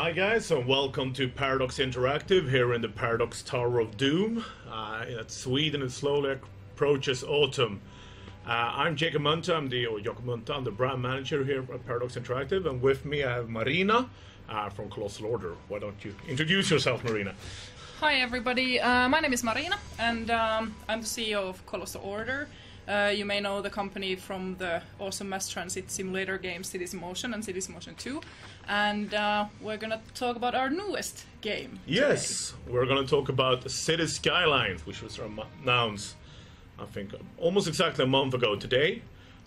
Hi guys, and welcome to Paradox Interactive here in the Paradox Tower of Doom. In Sweden, it slowly approaches autumn. I'm Jacob Munta, I'm the brand manager here at Paradox Interactive, and with me I have Marina from Colossal Order. Why don't you introduce yourself, Marina? Hi everybody, my name is Marina, and I'm the CEO of Colossal Order. You may know the company from the awesome mass transit simulator games Cities in Motion and Cities in Motion 2. And we're going to talk about our newest game. Yes, today. We're going to talk about Cities Skylines, which was announced, I think, almost exactly a month ago today.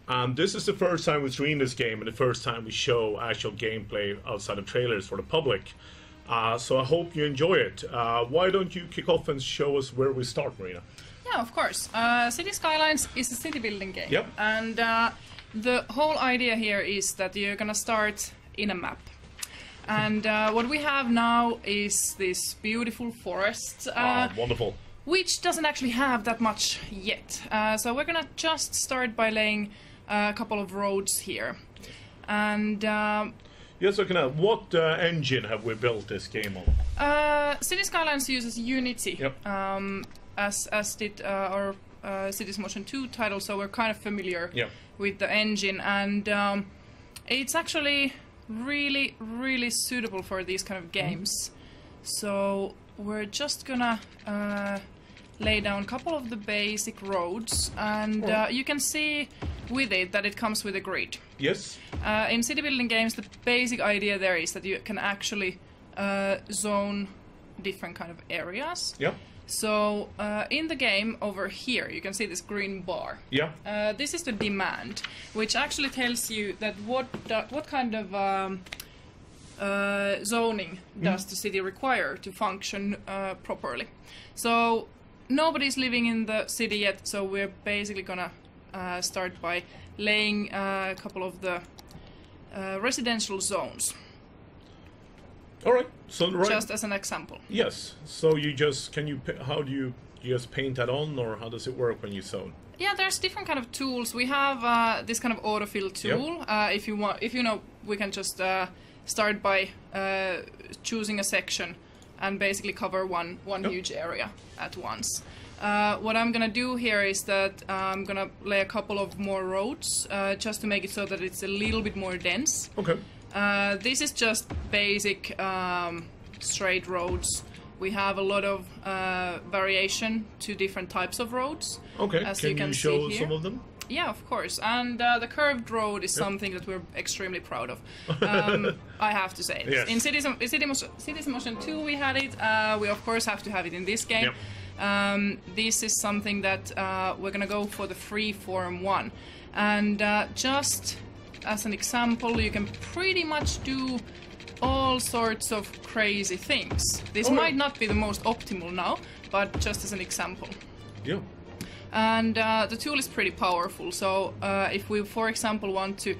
And this is the first time we stream this game and the first time we show actual gameplay outside of trailers for the public. So I hope you enjoy it. Why don't you kick off and show us where we start, Marina? Yeah, of course. City Skylines is a city building game. Yep. And the whole idea here is that you're going to start in a map. And what we have now is this beautiful forest. Wonderful. Which doesn't actually have that much yet. So we're going to just start by laying a couple of roads here. And yes, so what engine have we built this game on? City Skylines uses Unity. Yep. As did our Cities Motion 2 title, so we're kind of familiar with the engine, and it's actually really suitable for these kind of games. So we're just gonna lay down a couple of the basic roads, and you can see with it that it comes with a grid. Yes. In city building games, the basic idea there is that you can actually zone different kind of areas. Yeah. So in the game over here, you can see this green bar. Yeah. This is the demand, which actually tells you that what kind of zoning does the city require to function properly. So nobody's living in the city yet, so we're basically gonna start by laying a couple of the residential zones. All right. So just as an example. Yes. So you just how do you just paint that on, or how does it work when you zone? Yeah, there's different kind of tools. We have this kind of autofill tool. Yep. If you know, we can just start by choosing a section and basically cover one huge area at once. What I'm gonna do here is that I'm gonna lay a couple of more roads just to make it so that it's a little bit more dense. Okay. This is just basic straight roads. We have a lot of variation to different types of roads. Okay, as can you show see here. Some of them? Yeah, of course. And the curved road is something that we're extremely proud of. I have to say. Yes. In Cities Motion 2 we had it. We of course have to have it in this game. Yep. This is something that we're gonna go for the freeform one. And just as an example, you can pretty much do all sorts of crazy things. This might not be the most optimal now, but just as an example. Yeah. And the tool is pretty powerful. So if we, for example, want to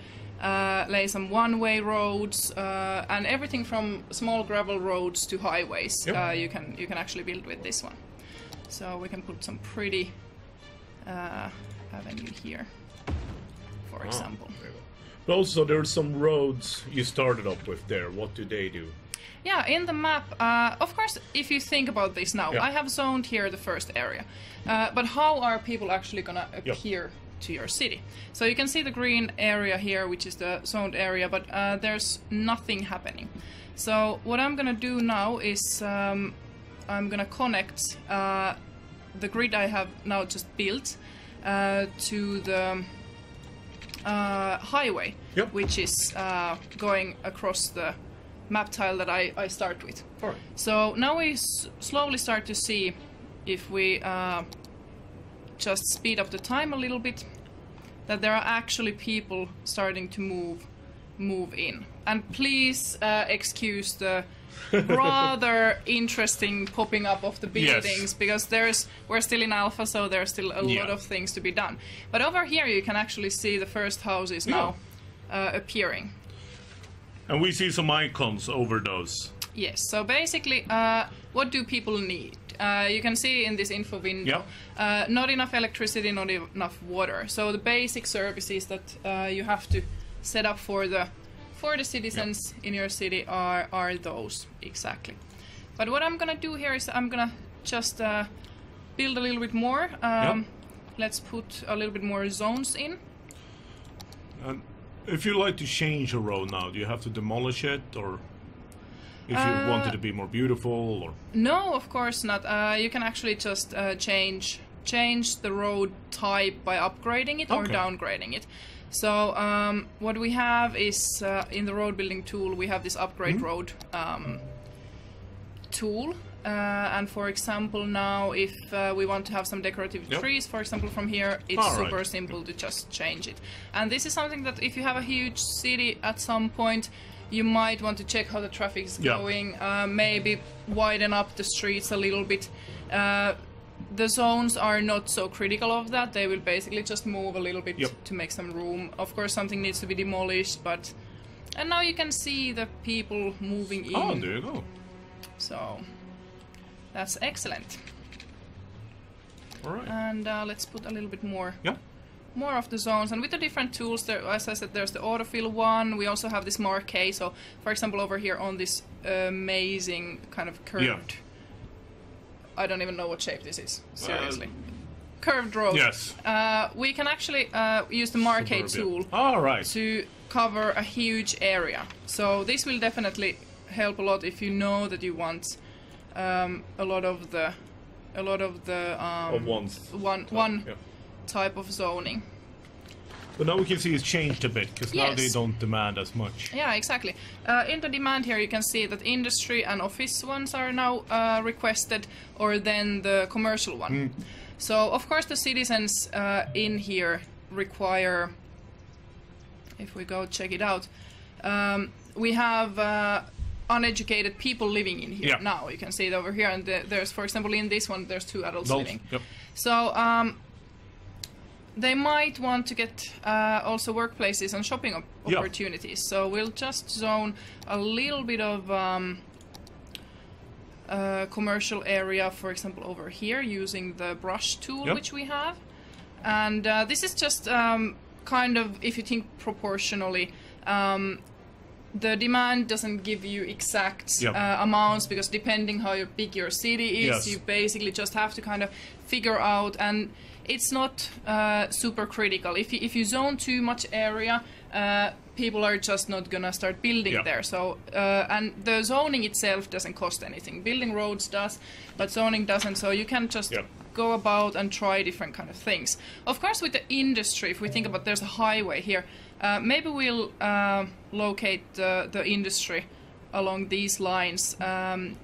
lay some one-way roads and everything from small gravel roads to highways, you can actually build with this one. So we can put some pretty avenue here, for example. But also, there are some roads you started up with there. What do they do? Yeah, in the map, of course, if you think about this now, I have zoned here the first area. But how are people actually going to appear to your city? So you can see the green area here, which is the zoned area, but there's nothing happening. So what I'm going to do now is I'm going to connect the grid I have now just built to the highway, which is going across the map tile that I start with. Right. So now we slowly start to see if we just speed up the time a little bit, that there are actually people starting to move in. And please excuse the rather interesting popping up of the buildings, because we're still in alpha, so there's still a lot of things to be done. But over here you can actually see the first houses now appearing. And we see some icons over those. Yes, so basically what do people need? You can see in this info window, not enough electricity, not enough water. So the basic services that you have to set up for for the citizens in your city are those exactly. But what I'm gonna do here is I'm gonna just build a little bit more. Let's put a little bit more zones in. And if you like to change a road now, do you have to demolish it, or if you want it to be more beautiful, or? No, of course not. You can actually just change the road type by upgrading it or downgrading it. So what we have is in the road building tool we have this upgrade road tool. And for example now if we want to have some decorative trees, for example from here, it's super simple to just change it. And this is something that if you have a huge city at some point, you might want to check how the traffic is going, maybe widen up the streets a little bit. The zones are not so critical of that, they will basically just move a little bit to make some room. Of course something needs to be demolished, but... And now you can see the people moving in. Oh, there you go. So... That's excellent. All right. And let's put a little bit more. Yeah. More of the zones, and with the different tools, there, as I said, there's the autofill one. We also have this marquee. So, for example, over here on this amazing kind of curved. I don't even know what shape this is. Seriously, curved road. Yes. We can actually use the marquee tool. All right. To cover a huge area. So this will definitely help a lot if you know that you want. A lot of the one type of zoning. But now we can see it's changed a bit because now they don't demand as much. Yeah, exactly. In the demand here, you can see that industry and office ones are now requested, or then the commercial one. So of course the citizens in here require. If we go check it out, we have. Uneducated people living in here now. You can see it over here, and there's, for example, in this one, there's 2 adults living. So they might want to get also workplaces and shopping opportunities. So we'll just zone a little bit of commercial area, for example, over here using the brush tool which we have. And this is just kind of, if you think proportionally, the demand doesn't give you exact amounts, because depending how big your city is, you basically just have to kind of figure out, and it's not super critical. If you zone too much area, people are just not gonna start building there. So and the zoning itself doesn't cost anything. Building roads does, but zoning doesn't. So you can just go about and try different kind of things. Of course, with the industry, if we think about, there's a highway here. Maybe we'll locate the industry along these lines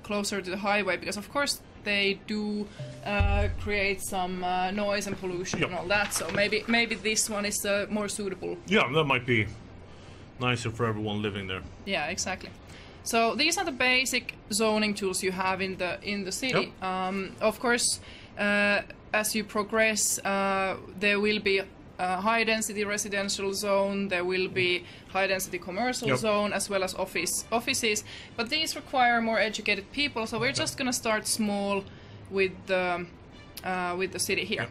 closer to the highway, because of course they do create some noise and pollution and all that. So maybe this one is more suitable. Yeah, that might be nicer for everyone living there. Yeah, exactly. So these are the basic zoning tools you have in the city. Of course, as you progress, there will be high density residential zone, there will be high density commercial zone, as well as offices, but these require more educated people, so we're just gonna start small with the city here.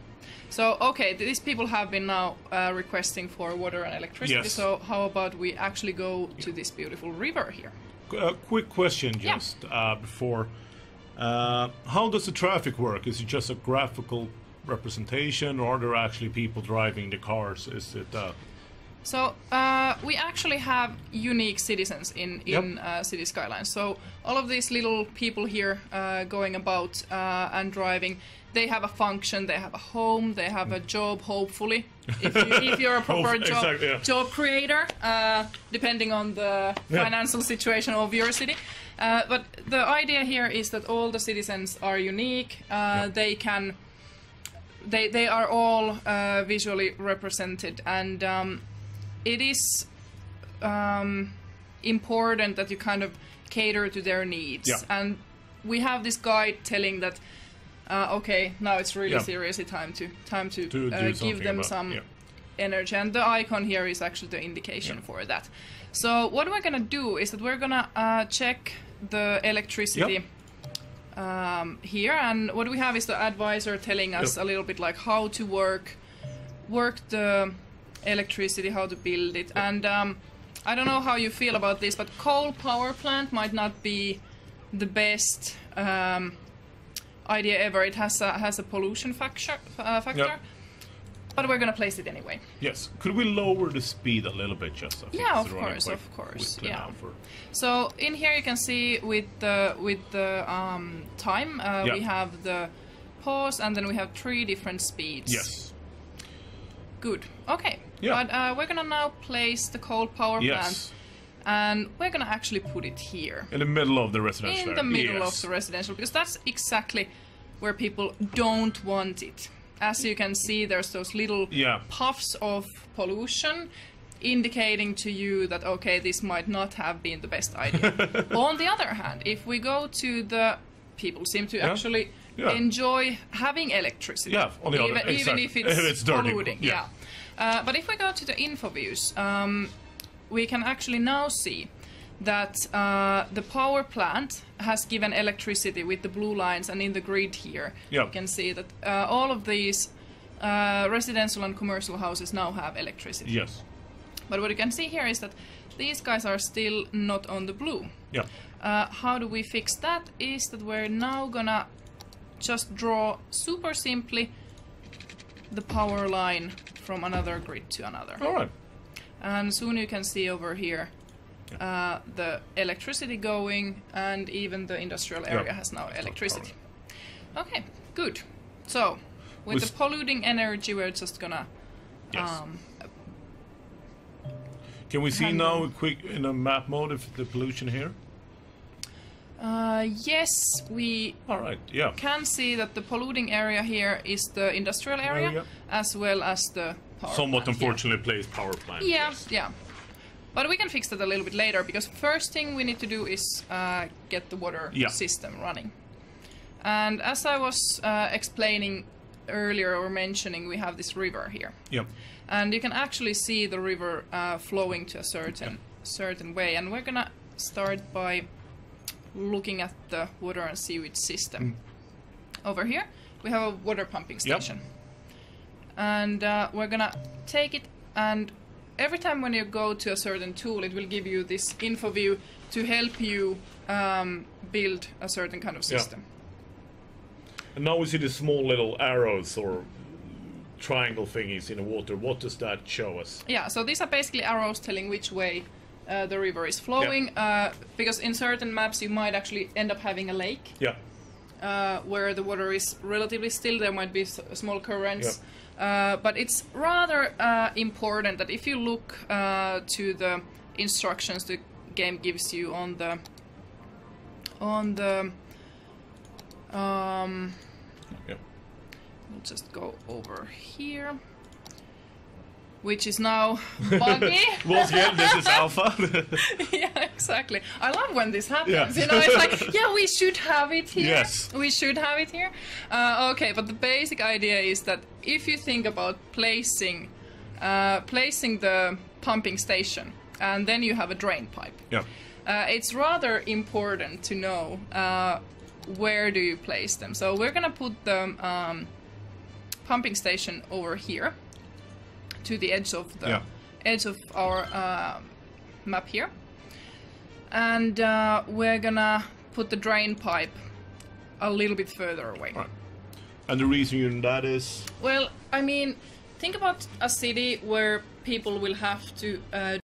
So okay, these people have been now requesting for water and electricity, so how about we actually go to this beautiful river here? Quick question just before, how does the traffic work? Is it just a graphical representation, or are there actually people driving the cars? Is it So we actually have unique citizens in City Skylines. So all of these little people here going about and driving, they have a function, they have a home, they have a job, hopefully, if you're a proper job creator, depending on the financial situation of your city. But the idea here is that all the citizens are unique. They are all visually represented, and it is important that you kind of cater to their needs. And we have this guide telling that okay, now it's really seriously time to give them some energy, and the icon here is actually the indication for that. So what we're gonna do is that we're gonna check the electricity here, and what we have is the advisor telling us a little bit like how to work the electricity, how to build it, and I don't know how you feel about this, but coal power plant might not be the best idea ever. It has a pollution factor. Yep. But we're gonna place it anyway. Yes. Could we lower the speed a little bit, just? I think Yeah, it's of running course, quite of course. quickly Yeah. now for- So in here you can see with the time we have the pause, and then we have 3 different speeds. Yes. Good. Okay. Yeah. But we're gonna now place the coal power Yes. plant, and we're gonna actually put it here. In the middle of the residential In the area. middle Yes. of the residential, because that's exactly where people don't want it. As you can see, there's those little Yeah. puffs of pollution indicating to you that, okay, this might not have been the best idea. On the other hand, if we go to the... People seem to actually enjoy having electricity. Yeah, on the even, other, even exactly. if it's dirty. polluting. Yeah. But if we go to the info views, we can actually now see that the power plant has given electricity with the blue lines, and in the grid here you can see that all of these residential and commercial houses now have electricity. Yes. But what you can see here is that these guys are still not on the blue. Yeah. How do we fix that? Is that we're now gonna just draw super simply the power line from another grid to another. All right. And soon you can see over here the electricity going, and even the industrial area has now electricity. Okay, good. So, with the polluting energy, we're just gonna... Can we see now, quick in a map mode, if the pollution here? Yes, we can see that the polluting area here is the industrial area, as well as the power Somewhat plant. unfortunately placed power plant. Yeah, yeah. But we can fix that a little bit later, because first thing we need to do is get the water system running. And as I was explaining earlier, or mentioning, we have this river here. Yep. And you can actually see the river flowing to a certain way. And we're gonna start by looking at the water and sewage system. Over here we have a water pumping station. And we're gonna take it, and every time when you go to a certain tool, it will give you this info view to help you build a certain kind of system. And now we see the small little arrows or triangle thingies in the water. What does that show us? Yeah, so these are basically arrows telling which way the river is flowing, because in certain maps you might actually end up having a lake. Where the water is relatively still. There might be small currents. But it's rather important that if you look to the instructions the game gives you on the we'll just go over here, which is now buggy. Once again, this is alpha. Yeah, exactly. I love when this happens. You know, it's like, yeah, we should have it here. Yes. We should have it here. Okay, but the basic idea is that if you think about placing the pumping station, and then you have a drain pipe. It's rather important to know where do you place them. So we're gonna put the pumping station over here, to the edge of the edge of our map here, and we're gonna put the drain pipe a little bit further away. Right. And the reason that is? Well, I mean, think about a city where people will have to